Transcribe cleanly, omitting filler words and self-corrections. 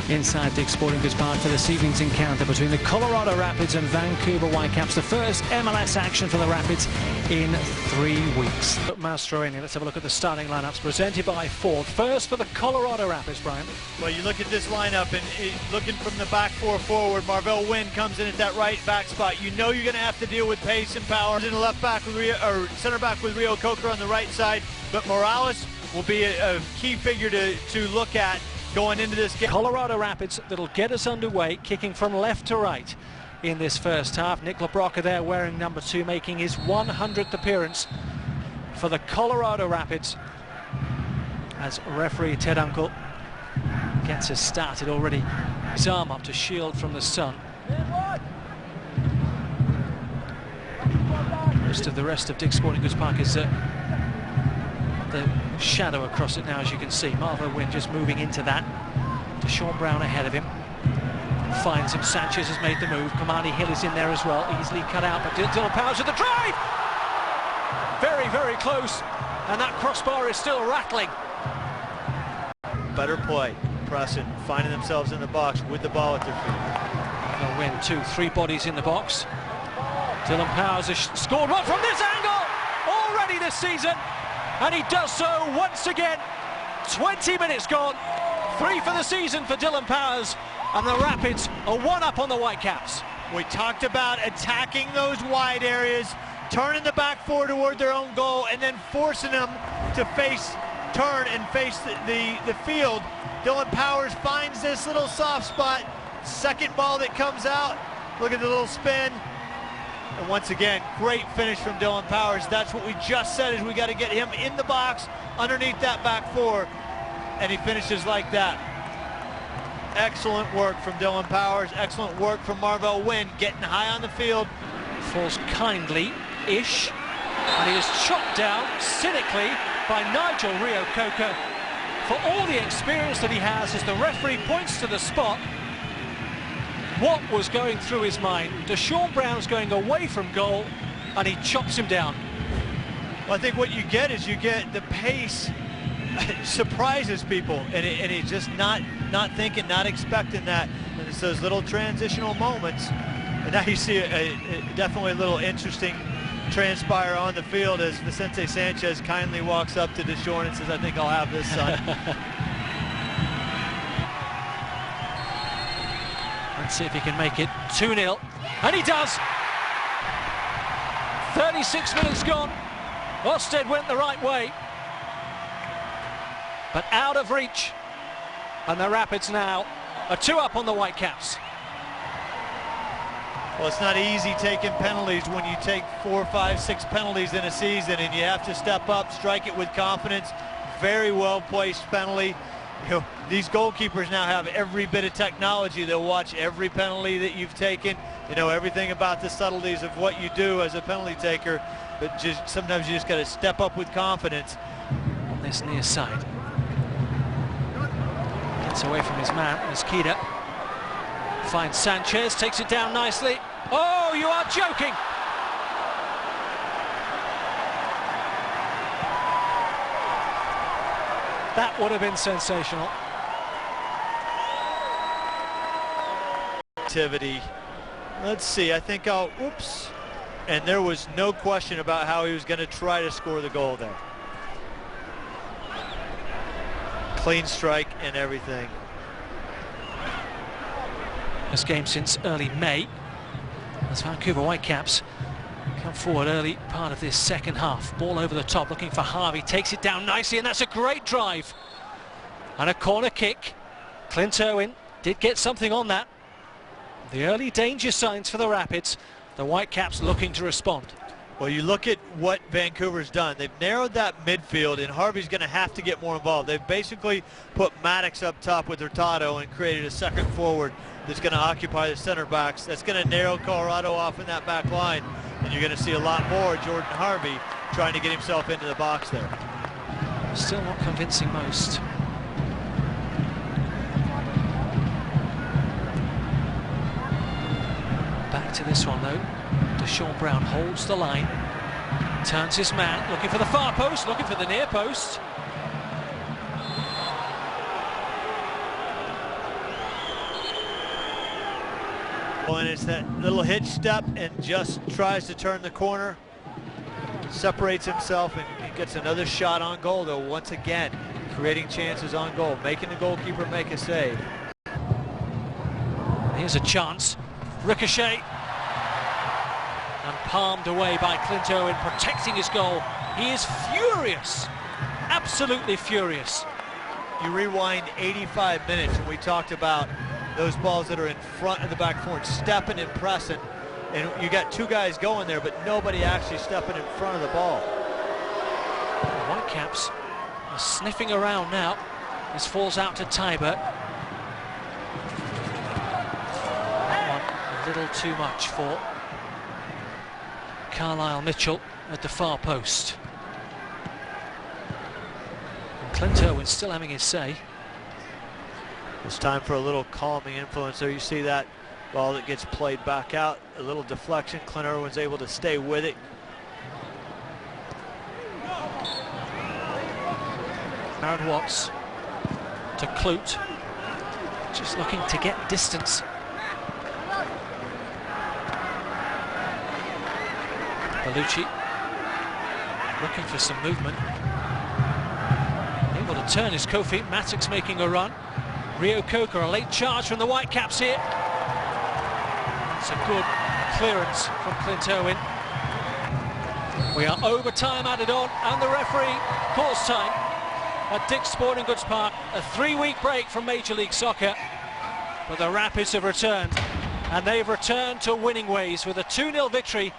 inside Dick's Sporting Goods Park for this evening's encounter between the Colorado Rapids and Vancouver Whitecaps, the first MLS action for the Rapids in 3 weeks. Mastroeni, let's have a look at the starting lineups presented by Ford. First for the Colorado Rapids, Brian. Well, you look at this lineup and looking from the back four forward, Marvell Wynn comes in at that right back spot. You know you're going to have to deal with pace and power. In the left back with center back with Rio Coker on the right side, but Morales will be a key figure to look at going into this game. Colorado Rapids that'll get us underway, kicking from left to right in this first half. Nick LeBroca there wearing number 2, making his 100th appearance for the Colorado Rapids as referee Ted Uncle gets us started already. His arm up to shield from the sun. Most of the rest of Dick's Sporting Goods Park is the shadow across it now, as you can see. Marvell Wynn just moving into that. Deshaun Brown ahead of him. Finds him. Sanchez has made the move. Kamani Hill is in there as well. Easily cut out, but Dylan Powers with the drive! Very, very close. And that crossbar is still rattling. Better play. Pressing, finding themselves in the box with the ball at their feet. Win 2-3 bodies in the box. Dylan Powers has scored one from this angle already this season, and he does so once again. 20 minutes gone, 3 for the season for Dylan Powers, and the Rapids are 1 up on the Whitecaps. We talked about attacking those wide areas, turning the back four toward their own goal, and then forcing them to turn and face the field. Dylan Powers finds this little soft spot. Second ball that comes out. Look at the little spin. And once again, great finish from Dylan Powers. That's what we just said, is we got to get him in the box underneath that back four. And he finishes like that. Excellent work from Dylan Powers. Excellent work from Marvell Wynn, getting high on the field. Falls kindly-ish. And he is chopped down cynically by Nigel Rio Coker. For all the experience that he has, as the referee points to the spot, what was going through his mind? Deshaun Brown's going away from goal, and he chops him down. Well, I think what you get is you get the pace surprises people, and he's just not thinking, not expecting that. And it's those little transitional moments. And now you see definitely a little interesting transpire on the field as Vicente Sanchez kindly walks up to Deshaun and says, "I think I'll have this, son." Let's see if he can make it 2-0, and he does. 36 minutes gone. Osted went the right way, but out of reach, and the Rapids now are 2 up on the Whitecaps. Well, it's not easy taking penalties when you take 4, 5, 6 penalties in a season, and you have to step up, strike it with confidence. Very well placed penalty. You know, these goalkeepers now have every bit of technology. They'll watch every penalty that you've taken. They know everything about the subtleties of what you do as a penalty taker, but sometimes you just got to step up with confidence. On this near side. Gets away from his man, Mosqueda. Finds Sanchez, takes it down nicely. Oh, you are joking! That would have been sensational. Activity. Let's see, I think oops. And there was no question about how he was going to try to score the goal there. Clean strike and everything. This game since early May, as Vancouver Whitecaps come forward early part of this second half. Ball over the top, looking for Harvey, takes it down nicely, and that's a great drive. And a corner kick. Clint Irwin did get something on that. The early danger signs for the Rapids. The Whitecaps looking to respond. Well, you look at what Vancouver's done. They've narrowed that midfield, and Harvey's going to have to get more involved. They've basically put Maddox up top with Hurtado and created a second forward that's going to occupy the center backs. That's going to narrow Colorado off in that back line, and you're going to see a lot more Jordan Harvey trying to get himself into the box there. Still not convincing most. Back to this one though. Deshaun Brown holds the line, turns his man, looking for the far post, looking for the near post. Well, and it's that little hitch step and just tries to turn the corner. Separates himself and gets another shot on goal, though, once again, creating chances on goal, making the goalkeeper make a save. Here's a chance. Ricochet. And palmed away by Clint Owen, protecting his goal. He is furious. Absolutely furious. You rewind 85 minutes and we talked about those balls that are in front of the back four, stepping and pressing, and you got two guys going there, but nobody actually stepping in front of the ball. The Whitecaps are sniffing around now. This falls out to Tybert. A little too much for Carlisle Mitchell at the far post. And Clint Owen still having his say. It's time for a little calming influence there. You see that ball that gets played back out, a little deflection. Clint Irwin's able to stay with it. Aaron Watts to Kloot, just looking to get distance. Bellucci looking for some movement. Able to turn his co-feet. Mattox making a run. Rio Coker, a late charge from the Whitecaps here. It's a good clearance from Clint Owen. We are overtime added on, and the referee calls time at Dick's Sporting Goods Park. A 3-week break from Major League Soccer, but the Rapids have returned, and they've returned to winning ways with a 2-0 victory